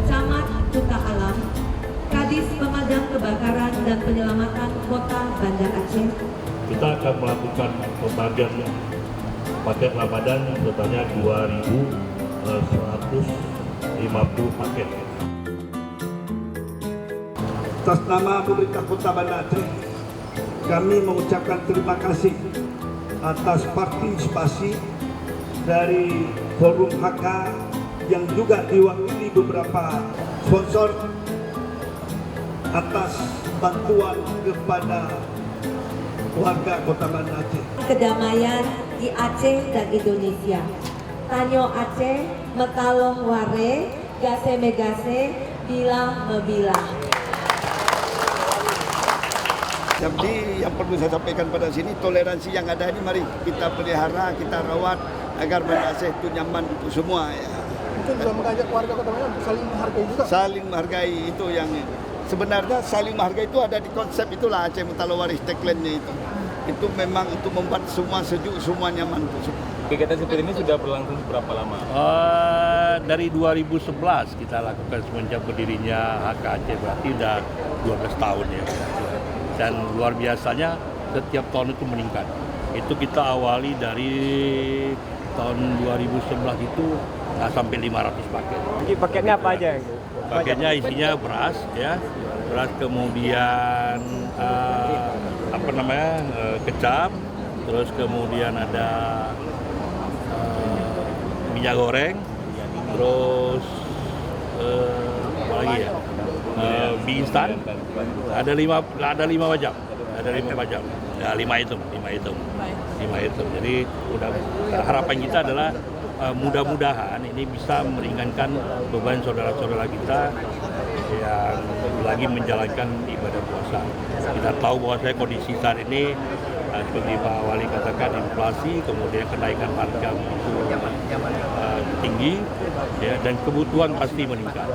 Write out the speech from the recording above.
Camat Kuta Alam, Kadis Pemadam Kebakaran dan Penyelamatan Kota Banda Aceh. Kita akan melakukan pembagian paket Ramadan totalnya 2.150 paket. Atas nama pemerintah Kota Banda Aceh, kami mengucapkan terima kasih atas partisipasi dari Forum HK yang juga diwakili beberapa sponsor atas bantuan kepada warga Kota Banda Aceh. Kedamaian di Aceh dan Indonesia. Tanyo Aceh, Metaloh Ware, Gase Megase, Bilah Mebilah. Jadi yang perlu saya sampaikan pada sini, toleransi yang ada ini mari kita pelihara, kita rawat agar Banda Aceh itu nyaman untuk semua. Ya. Mungkin juga mengajak warga Kota Banda untuk saling menghargai juga. Saling menghargai itu yang sebenarnya saling menghargai itu ada di konsep itulah Aceh Metaloh Waris tagline-nya itu. Itu memang untuk membuat semua sejuk, semua nyaman untuk semua. Kegiatan seperti ini sudah berlangsung berapa lama? Dari 2011 kita lakukan semenjak berdirinya HK Aceh, berarti udah 12 tahun ya. Dan luar biasanya setiap tahun itu meningkat. Itu kita awali dari tahun 2011 itu nggak sampai 500 paket. Paketnya apa aja? Paketnya isinya beras ya, beras kemudian kecap, terus kemudian ada minyak goreng, terus apa lagi ya, mie instan, ada lima macam, ya lima item. Jadi harapan kita adalah mudah-mudahan ini bisa meringankan beban saudara-saudara kita yang lagi menjalankan ibadah puasa. Kita tahu bahwa kondisi saat ini seperti Pak Wali katakan, inflasi, kemudian kenaikan harga itu tinggi, ya, dan kebutuhan pasti meningkat.